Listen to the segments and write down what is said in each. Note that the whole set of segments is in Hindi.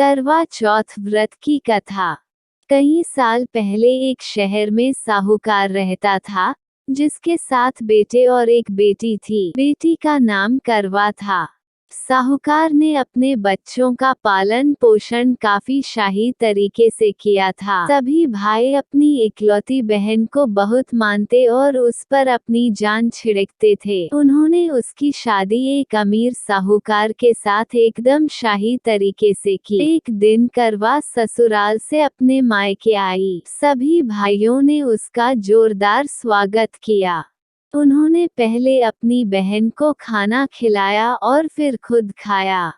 करवा चौथ व्रत की कथा। कई साल पहले एक शहर में साहूकार रहता था, जिसके 7 बेटे और एक बेटी थी। बेटी का नाम करवा था। साहूकार ने अपने बच्चों का पालन पोषण काफी शाही तरीके से किया था। सभी भाई अपनी इकलौती बहन को बहुत मानते और उस पर अपनी जान छिड़कते थे। उन्होंने उसकी शादी एक अमीर साहूकार के साथ एकदम शाही तरीके से की। एक दिन करवा ससुराल से अपने मायके आई। सभी भाइयों ने उसका जोरदार स्वागत किया। उन्होंने पहले अपनी बहन को खाना खिलाया और फिर खुद खाया।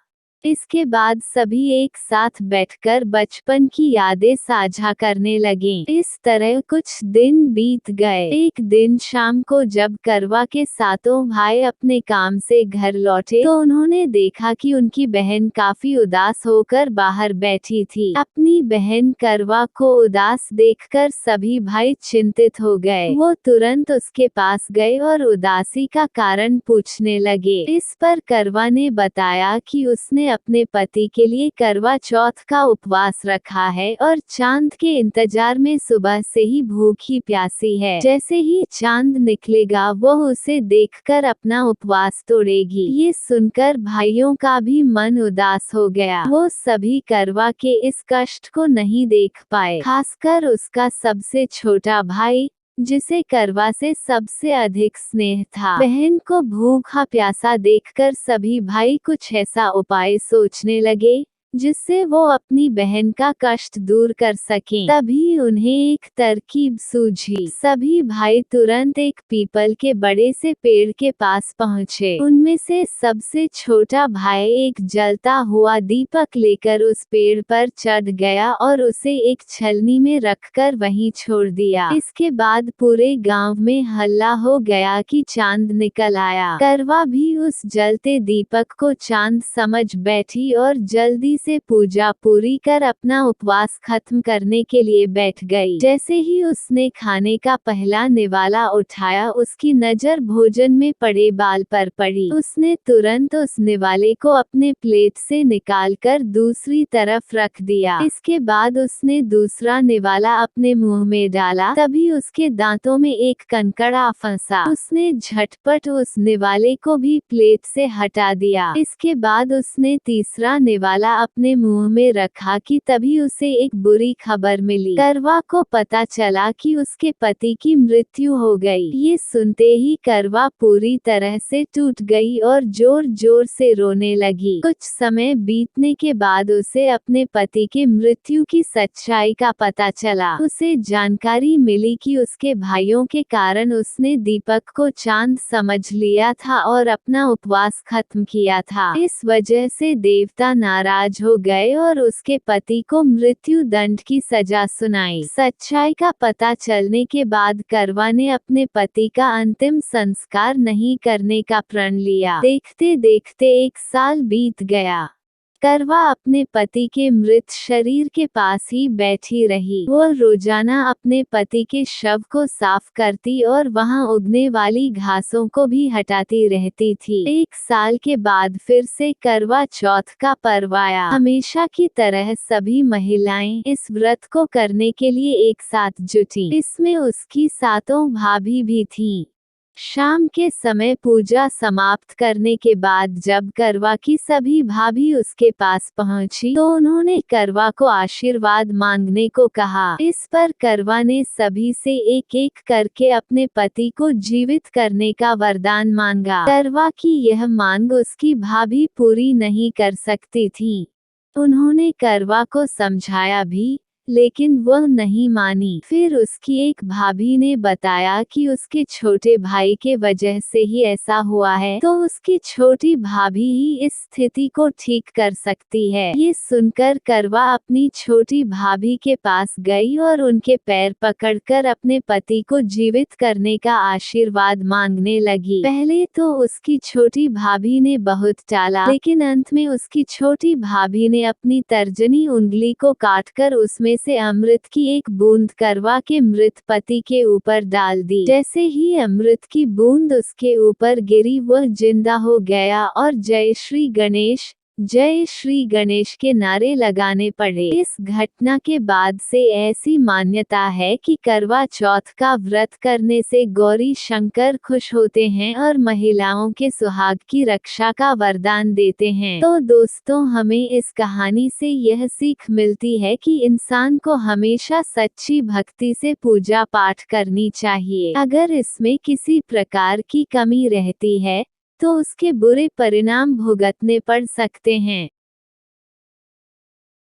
इसके बाद सभी एक साथ बैठकर बचपन की यादें साझा करने लगे। इस तरह कुछ दिन बीत गए। एक दिन शाम को जब करवा के सातों भाई अपने काम से घर लौटे तो उन्होंने देखा कि उनकी बहन काफी उदास होकर बाहर बैठी थी। अपनी बहन करवा को उदास देखकर सभी भाई चिंतित हो गए। वो तुरंत उसके पास गए और उदासी का कारण पूछने लगे। इस पर करवा ने बताया कि उसने अपने पति के लिए करवा चौथ का उपवास रखा है और चांद के इंतजार में सुबह से ही भूखी प्यासी है। जैसे ही चांद निकलेगा वो उसे देखकर अपना उपवास तोड़ेगी। ये सुनकर भाइयों का भी मन उदास हो गया। वो सभी करवा के इस कष्ट को नहीं देख पाए, खासकर उसका सबसे छोटा भाई, जिसे करवा से सबसे अधिक स्नेह था। बहन को भूखा प्यासा देखकर सभी भाई कुछ ऐसा उपाय सोचने लगे जिससे वो अपनी बहन का कष्ट दूर कर सकें। तभी उन्हें एक तरकीब सूझी। सभी भाई तुरंत एक पीपल के बड़े से पेड़ के पास पहुँचे। उनमें से सबसे छोटा भाई एक जलता हुआ दीपक लेकर उस पेड़ पर चढ़ गया और उसे एक छलनी में रखकर वहीं छोड़ दिया। इसके बाद पूरे गांव में हल्ला हो गया कि चांद निकल आया। करवा भी उस जलते दीपक को चांद समझ बैठी और जल्दी से पूजा पूरी कर अपना उपवास खत्म करने के लिए बैठ गई। जैसे ही उसने खाने का पहला निवाला उठाया उसकी नजर भोजन में पड़े बाल पर पड़ी। उसने तुरंत उस निवाले को अपने प्लेट से निकालकर दूसरी तरफ रख दिया। इसके बाद उसने दूसरा निवाला अपने मुंह में डाला। तभी उसके दांतों में एक कंकड़ आ फंसा। उसने झटपट उस निवाले को भी प्लेट से हटा दिया। इसके बाद उसने तीसरा निवाला अपने मुंह में रखा कि तभी उसे एक बुरी खबर मिली। करवा को पता चला कि उसके पति की मृत्यु हो गई। ये सुनते ही करवा पूरी तरह से टूट गई और जोर जोर से रोने लगी। कुछ समय बीतने के बाद उसे अपने पति की मृत्यु की सच्चाई का पता चला। उसे जानकारी मिली कि उसके भाइयों के कारण उसने दीपक को चांद समझ लिया था और अपना उपवास खत्म किया था। इस वजह से देवता नाराज हो गए और उसके पति को मृत्यु दंड की सजा सुनाई। सच्चाई का पता चलने के बाद करवा ने अपने पति का अंतिम संस्कार नहीं करने का प्रण लिया। देखते देखते 1 साल बीत गया। करवा अपने पति के मृत शरीर के पास ही बैठी रही। वो रोजाना अपने पति के शव को साफ करती और वहां उगने वाली घासों को भी हटाती रहती थी। 1 साल के बाद फिर से करवा चौथ का पर्व आया। हमेशा की तरह सभी महिलाएं इस व्रत को करने के लिए एक साथ जुटी। इसमें उसकी 7 भाभी भी थीं। शाम के समय पूजा समाप्त करने के बाद जब करवा की सभी भाभी उसके पास पहुंची तो उन्होंने करवा को आशीर्वाद मांगने को कहा। इस पर करवा ने सभी से एक एक करके अपने पति को जीवित करने का वरदान मांगा। करवा की यह मांग उसकी भाभी पूरी नहीं कर सकती थी। उन्होंने करवा को समझाया भी, लेकिन वह नहीं मानी। फिर उसकी एक भाभी ने बताया कि उसके छोटे भाई के वजह से ही ऐसा हुआ है, तो उसकी छोटी भाभी ही इस स्थिति को ठीक कर सकती है। ये सुनकर करवा अपनी छोटी भाभी के पास गई और उनके पैर पकड़कर अपने पति को जीवित करने का आशीर्वाद मांगने लगी। पहले तो उसकी छोटी भाभी ने बहुत टाला, लेकिन अंत में उसकी छोटी भाभी ने अपनी तर्जनी उंगली को काटकर उसमें से अमृत की एक बूंद करवा के मृत पति के ऊपर डाल दी। जैसे ही अमृत की बूंद उसके ऊपर गिरी वह जिंदा हो गया और जय श्री गणेश जय श्री गणेश के नारे लगाने पड़े। इस घटना के बाद से ऐसी मान्यता है कि करवा चौथ का व्रत करने से गौरी शंकर खुश होते हैं और महिलाओं के सुहाग की रक्षा का वरदान देते हैं। तो दोस्तों, हमें इस कहानी से यह सीख मिलती है कि इंसान को हमेशा सच्ची भक्ति से पूजा पाठ करनी चाहिए। अगर इसमें किसी प्रकार की कमी रहती है तो उसके बुरे परिणाम भुगतने पड़ सकते हैं।